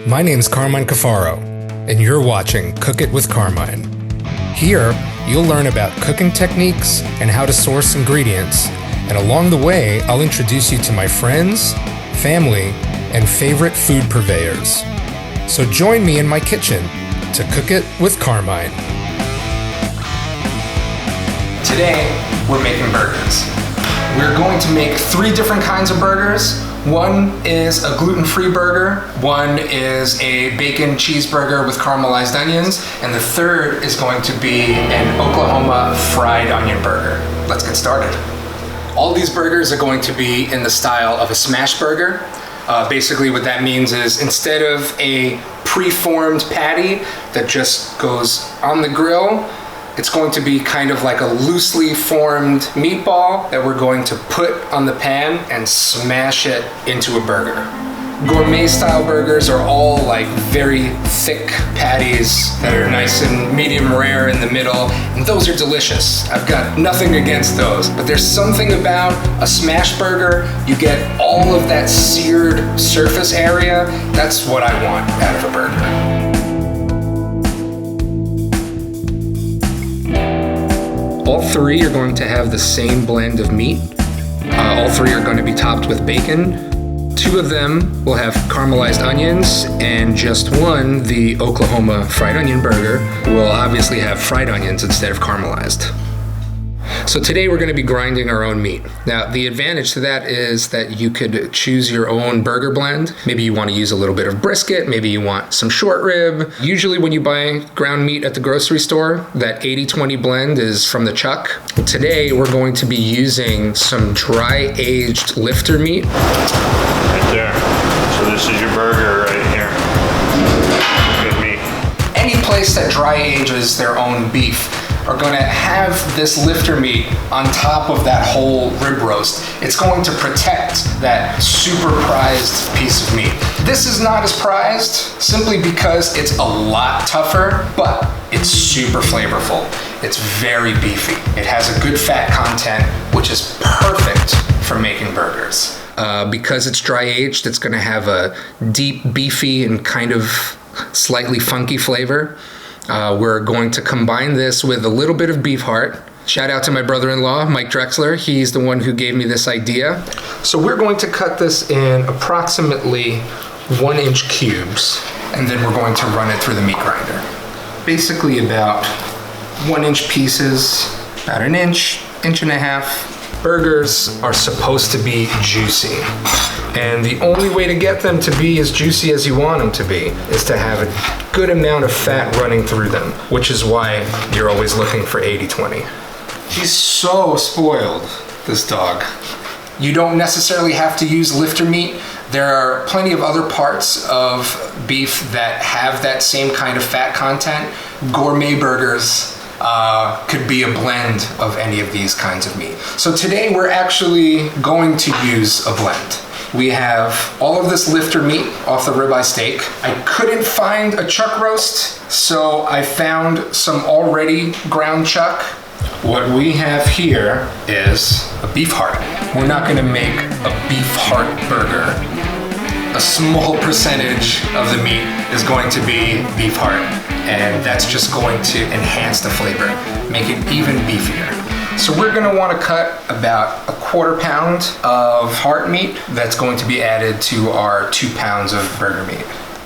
My name's Carmine Cafaro, and you're watching Cook It with Carmine. Here, you'll learn about cooking techniques and how to source ingredients, and along the way, I'll introduce you to my friends, family, and favorite food purveyors. So join me in my kitchen to Cook It with Carmine. Today, we're making burgers. We're going to make 3 different kinds of burgers. One is a gluten-free burger, one is a bacon cheeseburger with caramelized onions, and the third is going to be an Oklahoma fried onion burger. Let's get started. All these burgers are going to be in the style of a smash burger. Basically what that means is instead of a pre-formed patty that just goes on the grill, it's going to be kind of like a loosely formed meatball that we're going to put on the pan and smash it into a burger. Gourmet style burgers are all like very thick patties that are nice and medium rare in the middle, and those are delicious. I've got nothing against those, but there's something about a smash burger. You get all of that seared surface area. That's what I want out of a burger. All 3 are going to have the same blend of meat. All 3 are going to be topped with bacon. 2 of them will have caramelized onions, and just one, the Oklahoma fried onion burger, will obviously have fried onions instead of caramelized. So today we're going to be grinding our own meat. Now the advantage to that is that you could choose your own burger blend. Maybe you want to use a little bit of brisket, maybe you want some short rib. Usually when you buy ground meat at the grocery store, that 80-20 blend is from the chuck. Today we're going to be using some dry aged lifter meat. Right there. So this is your burger right here. Good meat. Any place that dry ages their own beef are going to have this lifter meat on top of that whole rib roast. It's going to protect that super prized piece of meat. This is not as prized simply because it's a lot tougher, but it's super flavorful. It's very beefy. It has a good fat content, which is perfect for making burgers. Because it's dry aged, it's going to have a deep, beefy, and kind of slightly funky flavor. We're going to combine this with a little bit of beef heart. Shout out to my brother-in-law, Mike Drexler. He's the one who gave me this idea. So we're going to cut this in approximately 1-inch cubes, and then we're going to run it through the meat grinder. Basically about 1-inch pieces, about 1 inch, 1.5 inches. Burgers are supposed to be juicy, and the only way to get them to be as juicy as you want them to be is to have a good amount of fat running through them, which is why you're always looking for 80-20. He's so spoiled, this dog. You don't necessarily have to use lifter meat. There are plenty of other parts of beef that have that same kind of fat content. Gourmet burgers could be a blend of any of these kinds of meat. So today we're actually going to use a blend. We have all of this lifter meat off the ribeye steak. I couldn't find a chuck roast, so I found some already ground chuck. What we have here is a beef heart. We're not gonna make a beef heart burger. A small percentage of the meat is going to be beef heart, and that's just going to enhance the flavor, make it even beefier. So we're gonna wanna cut about 1/4 pound of heart meat that's going to be added to our 2 pounds of burger meat.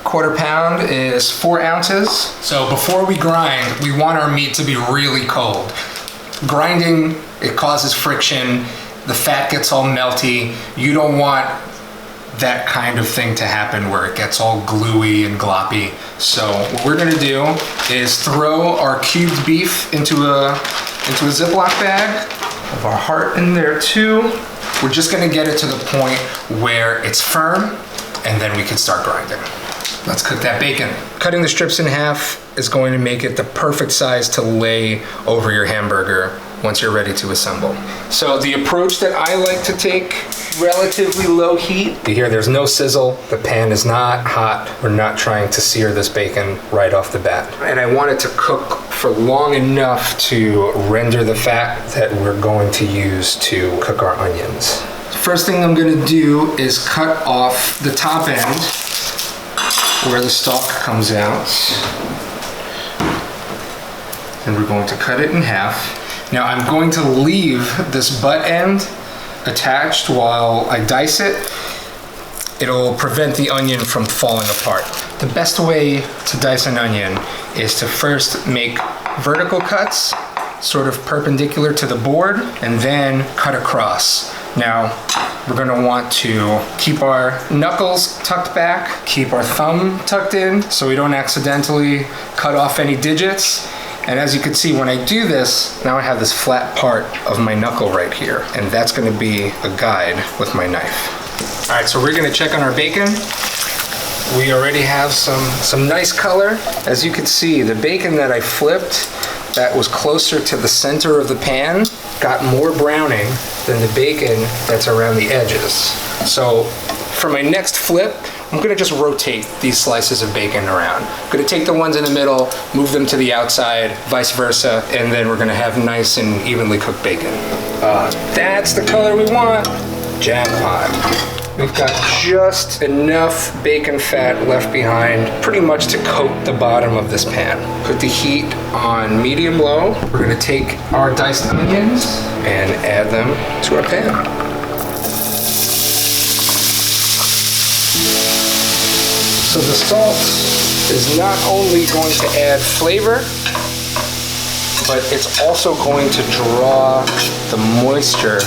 1/4 pound is 4 ounces. So before we grind, we want our meat to be really cold. Grinding, it causes friction, the fat gets all melty. You don't want that kind of thing to happen where it gets all gluey and gloppy. So what we're gonna do is throw our cubed beef into a Ziploc bag. Have our heart in there too. We're just gonna get it to the point where it's firm, and then we can start grinding. Let's cook that bacon. Cutting the strips in half is going to make it the perfect size to lay over your hamburger once you're ready to assemble. So the approach that I like to take, relatively low heat. You hear there's no sizzle, the pan is not hot. We're not trying to sear this bacon right off the bat. And I want it to cook for long enough to render the fat that we're going to use to cook our onions. First thing I'm gonna do is cut off the top end where the stalk comes out. And we're going to cut it in half. Now I'm going to leave this butt end attached while I dice it. It'll prevent the onion from falling apart. The best way to dice an onion is to first make vertical cuts, sort of perpendicular to the board, and then cut across. Now, we're gonna want to keep our knuckles tucked back, keep our thumb tucked in so we don't accidentally cut off any digits. And as you can see, when I do this, now I have this flat part of my knuckle right here, and that's gonna be a guide with my knife. All right, so we're gonna check on our bacon. We already have some nice color. As you can see, the bacon that I flipped, that was closer to the center of the pan, got more browning than the bacon that's around the edges. So for my next flip, I'm gonna just rotate these slices of bacon around. I'm gonna take the ones in the middle, move them to the outside, vice versa, and then we're gonna have nice and evenly cooked bacon. That's the color we want. Jackpot. We've got just enough bacon fat left behind, pretty much to coat the bottom of this pan. Put the heat on medium-low. We're gonna take our diced onions and add them to our pan. So the salt is not only going to add flavor, but it's also going to draw the moisture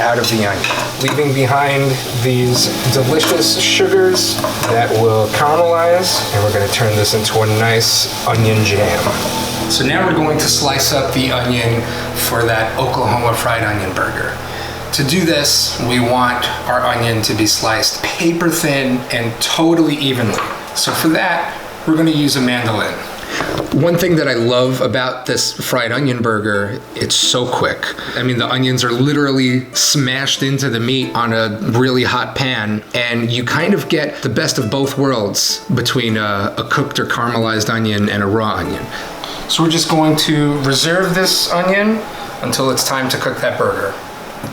out of the onion, leaving behind these delicious sugars that will caramelize, and we're gonna turn this into a nice onion jam. So now we're going to slice up the onion for that Oklahoma fried onion burger. To do this, we want our onion to be sliced paper thin and totally evenly. So for that, we're gonna use a mandolin. One thing that I love about this fried onion burger, it's so quick. I mean, the onions are literally smashed into the meat on a really hot pan, and you kind of get the best of both worlds between a cooked or caramelized onion and a raw onion. So we're just going to reserve this onion until it's time to cook that burger.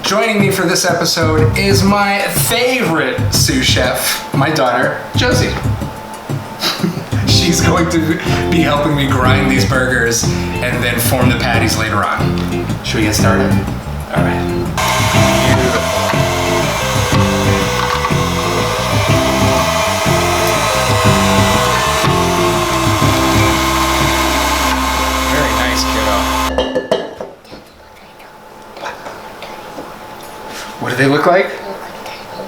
Joining me for this episode is my favorite sous chef, my daughter, Josie. She's going to be helping me grind these burgers and then form the patties later on. Should we get started? All right. Beautiful. Very nice, kiddo. What do they look like?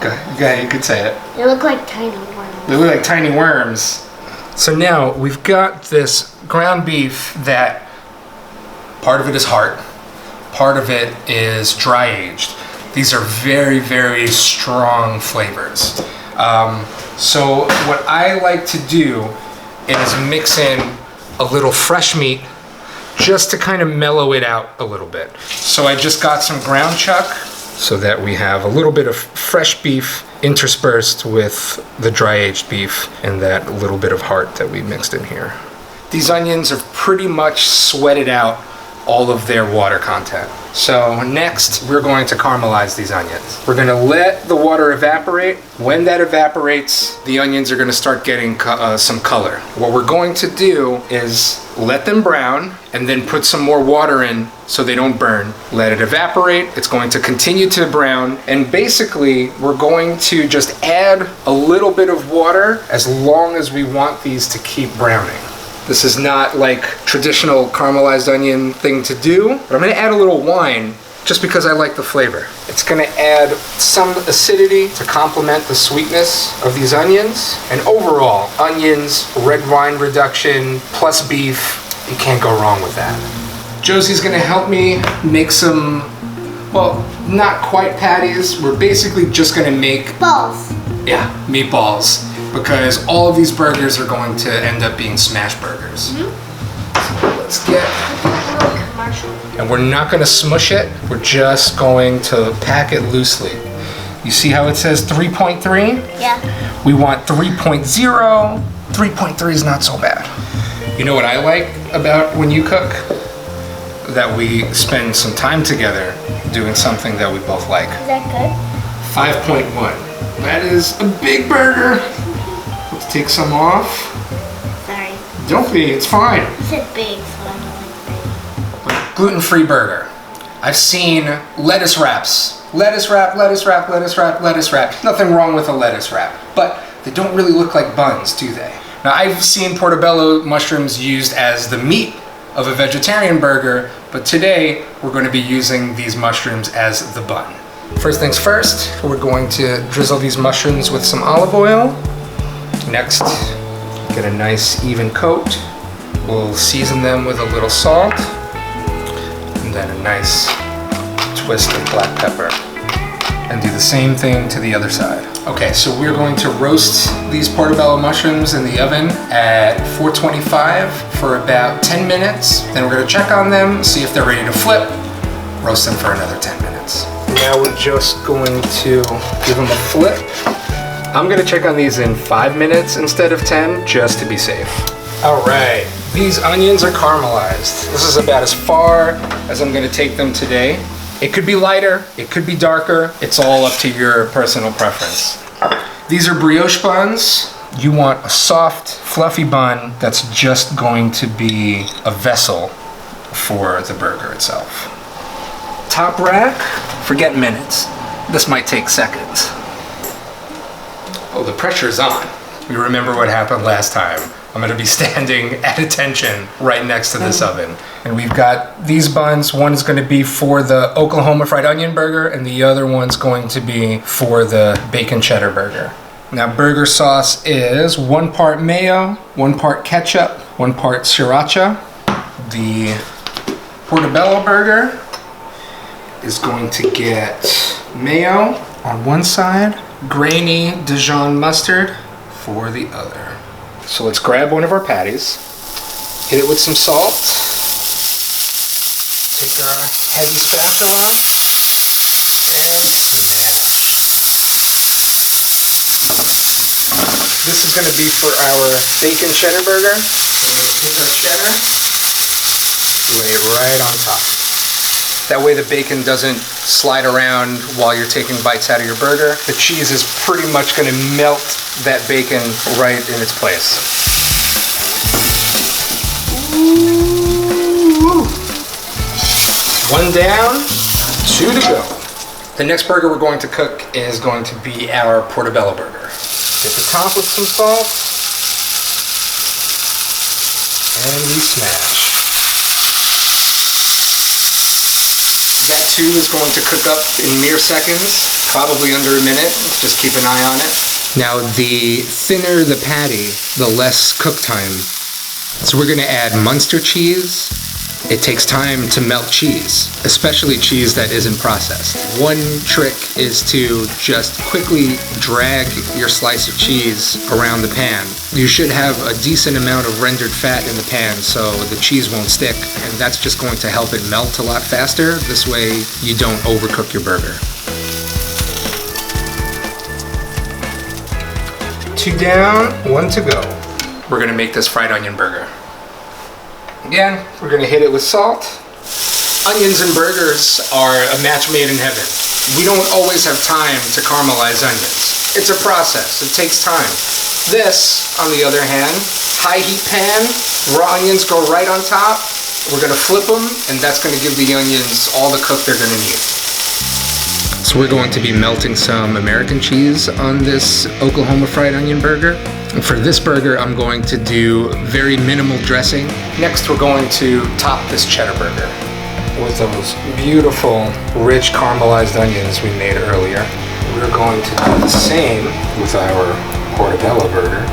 Go ahead, you could say it. They look like tiny worms. They look like tiny worms. So now we've got this ground beef that part of it is heart, part of it is dry aged. These are very, very strong flavors. So what I like to do is mix in a little fresh meat just to kind of mellow it out a little bit. So I just got some ground chuck so that we have a little bit of fresh beef interspersed with the dry aged beef and that little bit of heart that we mixed in here. These onions have pretty much sweated out all of their water content. So next, we're going to caramelize these onions. We're gonna let the water evaporate. When that evaporates, the onions are gonna start getting some color. What we're going to do is let them brown and then put some more water in so they don't burn. Let it evaporate, it's going to continue to brown, and basically we're going to just add a little bit of water as long as we want these to keep browning. This is not like traditional caramelized onion thing to do, but I'm gonna add a little wine just because I like the flavor. It's gonna add some acidity to complement the sweetness of these onions. And overall, onions, red wine reduction, plus beef, you can't go wrong with that. Josie's gonna help me make some, well, not quite patties. We're basically just gonna make Balls. Yeah, meatballs, because all of these burgers are going to end up being smash burgers. Mm-hmm. So let's get, and we're not going to smush it, we're just going to pack it loosely. You see how it says 3.3? Yeah. We want 3.0. 3.3 is not so bad. You know what I like about when you cook? That we spend some time together doing something that we both like. Is that good? 5.1. That is a big burger. Let's take some off. Sorry. Don't be, it's fine. You said big, so I don't like big. Gluten-free burger. I've seen lettuce wraps. Lettuce wrap, lettuce wrap, lettuce wrap, lettuce wrap. Nothing wrong with a lettuce wrap, but they don't really look like buns, do they? Now, I've seen portobello mushrooms used as the meat of a vegetarian burger, but today we're going to be using these mushrooms as the bun. First things first, we're going to drizzle these mushrooms with some olive oil. Next, get a nice even coat. We'll season them with a little salt, and then a nice twist of black pepper. And do the same thing to the other side. Okay, so we're going to roast these portobello mushrooms in the oven at 425 for about 10 minutes. Then we're gonna check on them, see if they're ready to flip, roast them for another 10 minutes. Now we're just going to give them a flip. I'm gonna check on these in 5 minutes instead of 10, just to be safe. All right, these onions are caramelized. This is about as far as I'm gonna take them today. It could be lighter, it could be darker. It's all up to your personal preference. These are brioche buns. You want a soft, fluffy bun that's just going to be a vessel for the burger itself. Top rack, forget minutes. This might take seconds. Oh, the pressure's on. You remember what happened last time. I'm gonna be standing at attention right next to this oven. And we've got these buns. One is gonna be for the Oklahoma fried onion burger, and the other one's going to be for the bacon cheddar burger. Now, burger sauce is 1 part mayo, 1 part ketchup, 1 part sriracha. The portobello burger is going to get mayo on one side, grainy Dijon mustard for the other. So let's grab one of our patties, hit it with some salt, take our heavy spatula, and smash. This is going to be for our bacon cheddar burger. And take our cheddar, lay it right on top. That way the bacon doesn't slide around while you're taking bites out of your burger. The cheese is pretty much going to melt that bacon right in its place. Ooh. 1 down, 2 to go. The next burger we're going to cook is going to be our portobello burger. Hit the top with some salt, and we smash. That too is going to cook up in mere seconds, probably under a minute. Just keep an eye on it. Now, the thinner the patty, the less cook time. So we're gonna add Munster cheese. It takes time to melt cheese, especially cheese that isn't processed. One trick is to just quickly drag your slice of cheese around the pan. You should have a decent amount of rendered fat in the pan so the cheese won't stick, and that's just going to help it melt a lot faster. This way you don't overcook your burger. 2 down, 1 to go. We're gonna make this fried onion burger. Again, we're gonna hit it with salt. Onions and burgers are a match made in heaven. We don't always have time to caramelize onions. It's a process, it takes time. This, on the other hand, high heat pan, raw onions go right on top. We're gonna flip them, and that's gonna give the onions all the cook they're gonna need. So we're going to be melting some American cheese on this Oklahoma fried onion burger. And for this burger, I'm going to do very minimal dressing. Next, we're going to top this cheddar burger with those beautiful, rich caramelized onions we made earlier. We're going to do the same with our portobello burger.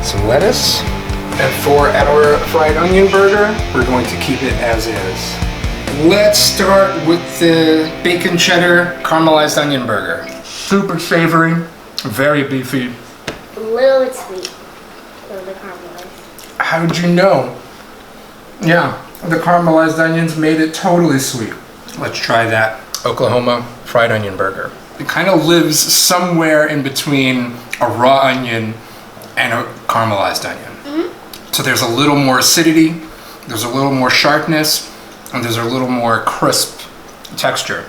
Some lettuce. And for our fried onion burger, we're going to keep it as is. Let's start with the bacon cheddar caramelized onion burger. Super savory, very beefy. A little bit sweet for the caramelized. How did you know? Yeah, the caramelized onions made it totally sweet. Let's try that Oklahoma fried onion burger. It kind of lives somewhere in between a raw onion and a caramelized onion. Mm-hmm. So there's a little more acidity, there's a little more sharpness, and there's a little more crisp texture.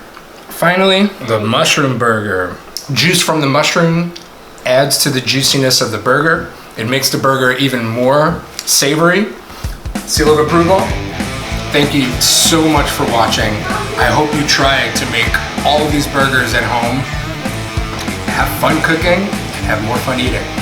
Finally, the mushroom burger. Juice from the mushroom adds to the juiciness of the burger. It makes the burger even more savory. Seal of approval. Thank you so much for watching. I hope you try to make all of these burgers at home. Have fun cooking and have more fun eating.